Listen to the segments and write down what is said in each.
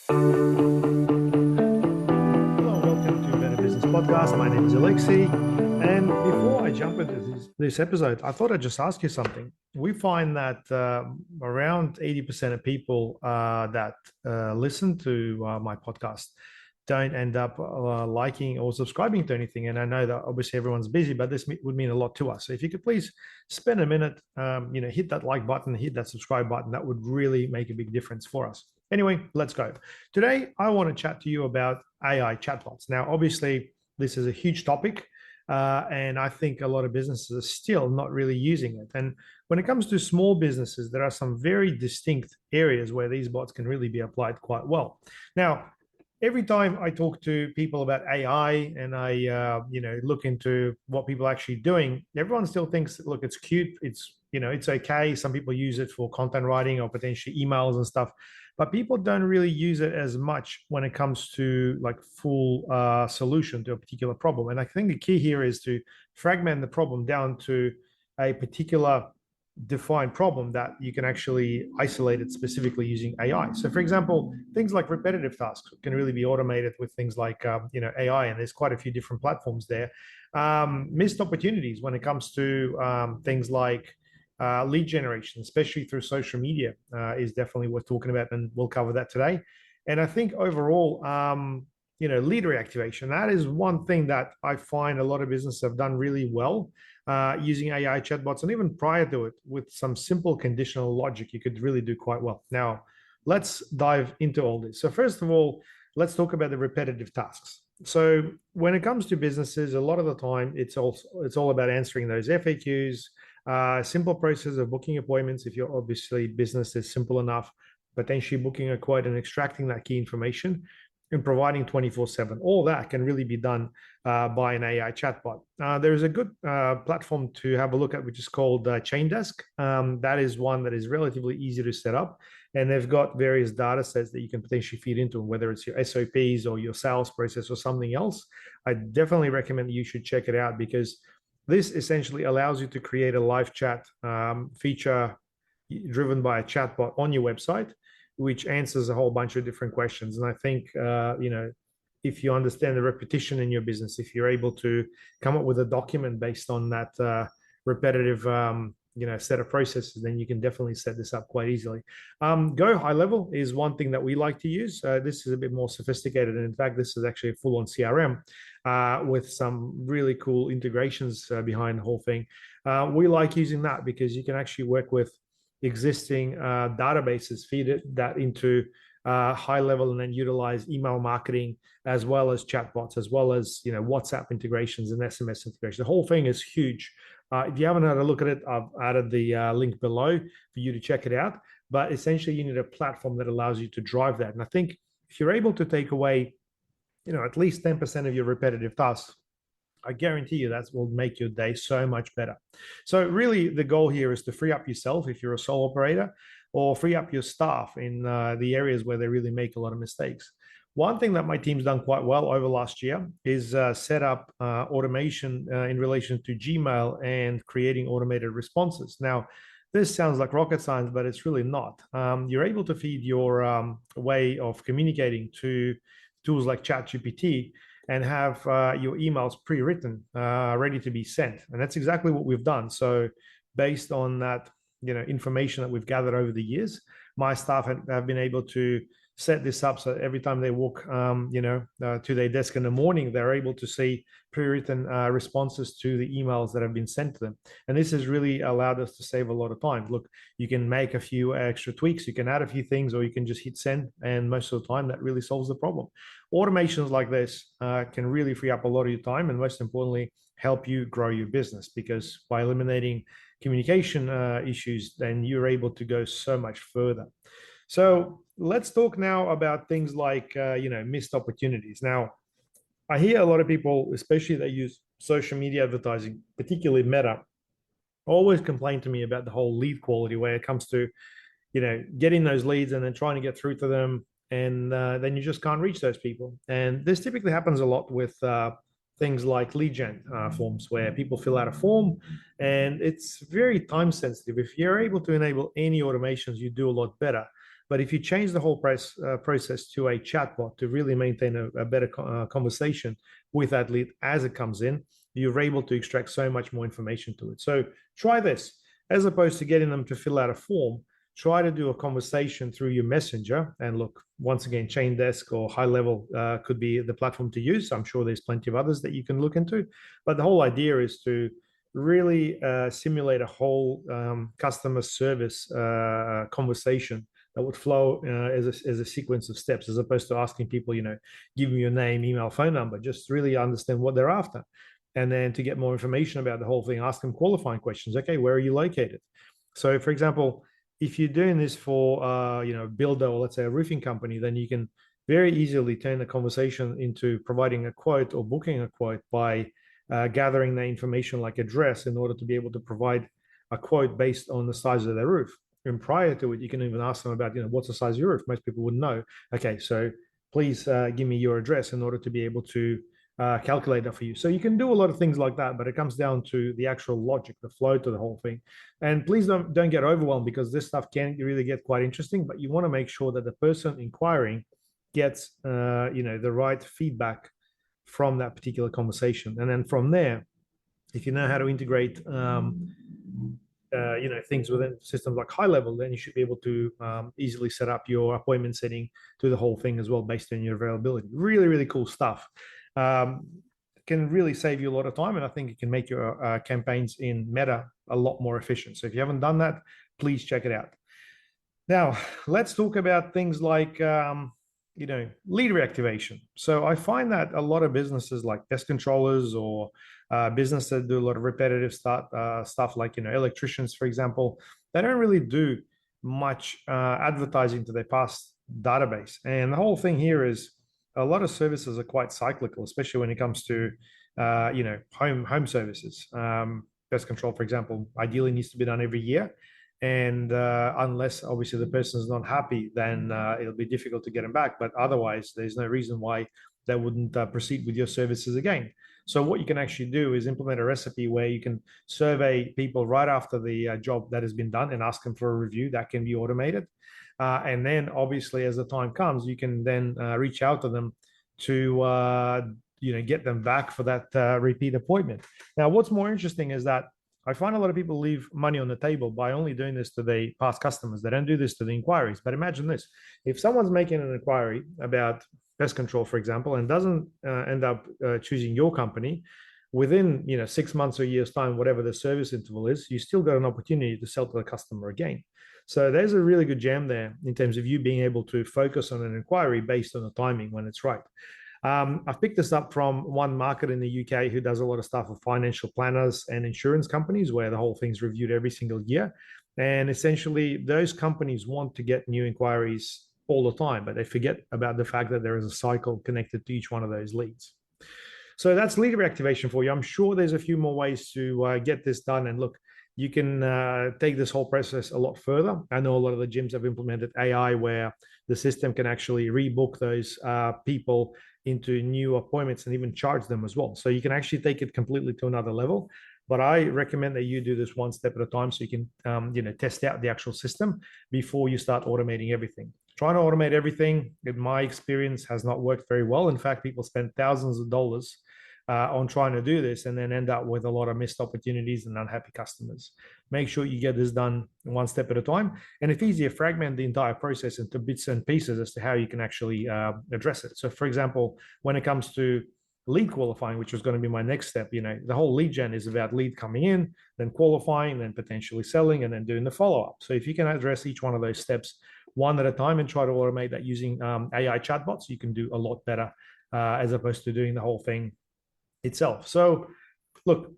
Hello, welcome to Better Business Podcast. My name is Alexi. And before I jump into this episode, I thought I'd just ask you something. We find that around 80% of people that listen to my podcast don't end up liking or subscribing to anything. And I know that obviously everyone's busy, but this would mean a lot to us. So if you could please spend a minute, hit that like button, hit that subscribe button, that would really make a big difference for us. Anyway, let's go. Today, I want to chat to you about AI chatbots. Now, obviously, this is a huge topic, and I think a lot of businesses are still not really using it. And when it comes to small businesses, there are some very distinct areas where these bots can really be applied quite well. Now, every time I talk to people about AI and I, look into what people are actually doing, everyone still thinks, look, it's cute, it's okay. Some people use it for content writing or potentially emails and stuff, but people don't really use it as much when it comes to like full solution to a particular problem. And I think the key here is to fragment the problem down to a particular defined problem that you can actually isolate it specifically using AI. So, for example, things like repetitive tasks can really be automated with things like AI, and there's quite a few different platforms there. Missed opportunities when it comes to things like lead generation, especially through social media, is definitely worth talking about, and we'll cover that today. And I think overall, lead reactivation, that is one thing that I find a lot of businesses have done really well using AI chatbots, and even prior to it, with some simple conditional logic, you could really do quite well. Now, let's dive into all this. So first of all, let's talk about the repetitive tasks. So when it comes to businesses, a lot of the time, it's all about answering those FAQs, simple process of booking appointments. If your obviously business is simple enough, potentially booking a quote and extracting that key information and providing 24/7. All that can really be done by an AI chatbot. There is a good platform to have a look at, which is called Chaindesk. That is one that is relatively easy to set up. And they've got various data sets that you can potentially feed into, whether it's your SOPs or your sales process or something else. I definitely recommend you should check it out, because this essentially allows you to create a live chat feature driven by a chatbot on your website, which answers a whole bunch of different questions. And I think, if you understand the repetition in your business, if you're able to come up with a document based on that repetitive, set of processes, then you can definitely set this up quite easily. Go high level is one thing that we like to use. This is a bit more sophisticated. And in fact, this is actually a full on CRM with some really cool integrations behind the whole thing. We like using that because you can actually work with existing databases, feed that into high level, and then utilize email marketing as well as chatbots, as well as WhatsApp integrations and SMS integration. The whole thing is huge. If you haven't had a look at it, I've added the link below for you to check it out. But essentially, you need a platform that allows you to drive that. And I think if you're able to take away, at least 10% of your repetitive tasks, I guarantee you that will make your day so much better. So really, the goal here is to free up yourself if you're a sole operator, or free up your staff in the areas where they really make a lot of mistakes. One thing that my team's done quite well over last year is set up automation in relation to Gmail and creating automated responses. Now, this sounds like rocket science, but it's really not. You're able to feed your way of communicating to tools like ChatGPT and have your emails pre-written, ready to be sent. And that's exactly what we've done. So based on that, information that we've gathered over the years, my staff have been able to set this up so every time they walk, to their desk in the morning, they're able to see pre-written responses to the emails that have been sent to them. And this has really allowed us to save a lot of time. Look, you can make a few extra tweaks, you can add a few things, or you can just hit send, and most of the time that really solves the problem. Automations like this can really free up a lot of your time, and most importantly, help you grow your business, because by eliminating communication issues, then you're able to go so much further. So let's talk now about things like, missed opportunities. Now, I hear a lot of people, especially that use social media advertising, particularly Meta, always complain to me about the whole lead quality where it comes to, getting those leads and then trying to get through to them. And then you just can't reach those people. And this typically happens a lot with things like lead gen forms, where people fill out a form, and it's very time sensitive. If you're able to enable any automations, you do a lot better. But if you change the whole process to a chatbot to really maintain a better conversation with that lead as it comes in, you're able to extract so much more information to it. So try this. As opposed to getting them to fill out a form, try to do a conversation through your messenger. And look, once again, Chain Desk or High Level could be the platform to use. I'm sure there's plenty of others that you can look into. But the whole idea is to really simulate a whole customer service conversation that would flow as a sequence of steps, as opposed to asking people, give me your name, email, phone number. Just really understand what they're after. And then to get more information about the whole thing, ask them qualifying questions. Okay, where are you located? So, for example, if you're doing this for builder, or let's say a roofing company, then you can very easily turn the conversation into providing a quote or booking a quote by gathering the information like address in order to be able to provide a quote based on the size of their roof. And prior to it, you can even ask them about, what's the size of your roof? Most people wouldn't know. Okay, so please give me your address in order to be able to calculate that for you. So you can do a lot of things like that, but it comes down to the actual logic, the flow to the whole thing. And please don't get overwhelmed, because this stuff can really get quite interesting, but you want to make sure that the person inquiring gets the right feedback from that particular conversation. And then from there, if you know how to integrate things within systems like High Level, then you should be able to easily set up your appointment setting to the whole thing as well based on your availability. Really, really cool stuff. Can really save you a lot of time, and I think it can make your campaigns in Meta a lot more efficient. So if you haven't done that, please check it out. Now, let's talk about things like lead reactivation. So I find that a lot of businesses like pest controllers or businesses that do a lot of repetitive stuff like, electricians, for example, they don't really do much advertising to their past database. And the whole thing here is a lot of services are quite cyclical, especially when it comes to, home services. Pest control, for example, ideally needs to be done every year. And unless obviously the person is not happy, then it'll be difficult to get them back. But otherwise, there's no reason why they wouldn't proceed with your services again. So what you can actually do is implement a recipe where you can survey people right after the job that has been done and ask them for a review. That can be automated. And then obviously, as the time comes, you can then reach out to them to get them back for that repeat appointment. Now, what's more interesting is that I find a lot of people leave money on the table by only doing this to the past customers. They don't do this to the inquiries. But imagine this: if someone's making an inquiry about pest control, for example, and doesn't end up choosing your company, within 6 months or a year's time, whatever the service interval is, you still got an opportunity to sell to the customer again. So there's a really good gem there in terms of you being able to focus on an inquiry based on the timing when it's right. I've picked this up from one market in the UK who does a lot of stuff with financial planners and insurance companies, where the whole thing's reviewed every single year. And essentially, those companies want to get new inquiries all the time, but they forget about the fact that there is a cycle connected to each one of those leads. So that's lead reactivation for you. I'm sure there's a few more ways to get this done. And look, you can take this whole process a lot further. I know a lot of the gyms have implemented AI where the system can actually rebook those people into new appointments and even charge them as well. So you can actually take it completely to another level. But I recommend that you do this one step at a time so you can test out the actual system before you start automating everything. Trying to automate everything, in my experience, has not worked very well. In fact, people spend thousands of dollars on trying to do this and then end up with a lot of missed opportunities and unhappy customers. Make sure you get this done one step at a time. And if easier, fragment the entire process into bits and pieces as to how you can actually address it. So for example, when it comes to lead qualifying, which was going to be my next step, the whole lead gen is about lead coming in, then qualifying, then potentially selling, and then doing the follow-up. So if you can address each one of those steps one at a time and try to automate that using AI chatbots, you can do a lot better as opposed to doing the whole thing itself. So look,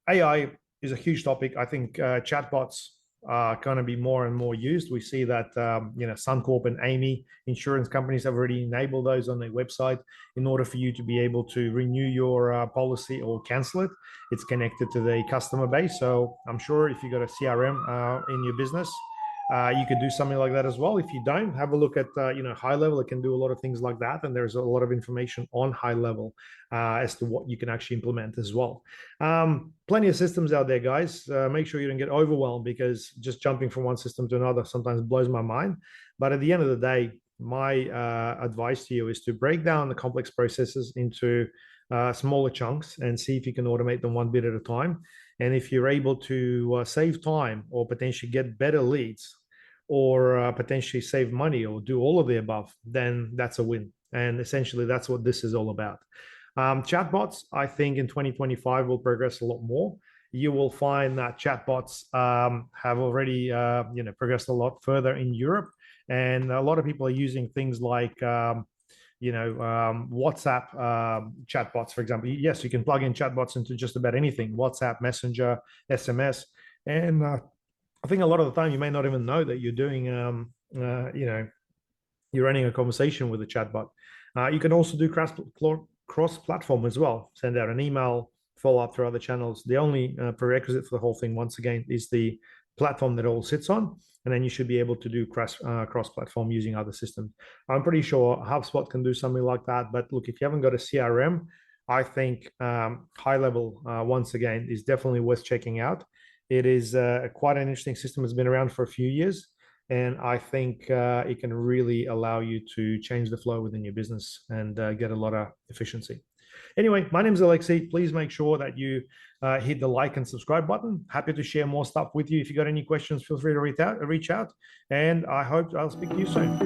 AI is a huge topic. I think chatbots are going to be more and more used. We see that Suncorp and Amy insurance companies have already enabled those on their website in order for you to be able to renew your policy or cancel it. It's connected to the customer base. So I'm sure if you got a CRM in your business, you could do something like that as well. If you don't, have a look at High Level. It can do a lot of things like that, and there's a lot of information on High Level as to what you can actually implement as well. Plenty of systems out there, guys. Make sure you don't get overwhelmed, because just jumping from one system to another sometimes blows my mind. But at the end of the day, my advice to you is to break down the complex processes into smaller chunks and see if you can automate them one bit at a time. And if you're able to save time or potentially get better leads or potentially save money or do all of the above, then that's a win. And essentially, that's what this is all about. Chatbots, I think in 2025 will progress a lot more. You will find that chatbots have already progressed a lot further in Europe, and a lot of people are using things like WhatsApp chatbots, for example. Yes, you can plug in chatbots into just about anything: WhatsApp, Messenger, SMS, and I think a lot of the time you may not even know that you're doing, you're running a conversation with a chatbot. You can also do cross-platform as well. Send out an email, follow up through other channels. The only prerequisite for the whole thing, once again, is the platform that it all sits on, and then you should be able to do cross-platform using other systems. I'm pretty sure HubSpot can do something like that. But look, if you haven't got a CRM, I think high level, once again, is definitely worth checking out. It is quite an interesting system. It's been around for a few years, and I think it can really allow you to change the flow within your business and get a lot of efficiency. Anyway, my name is Alexei. Please make sure that you hit the like and subscribe button. Happy to share more stuff with you. If you got any questions, feel free to reach out. And I hope I'll speak to you soon.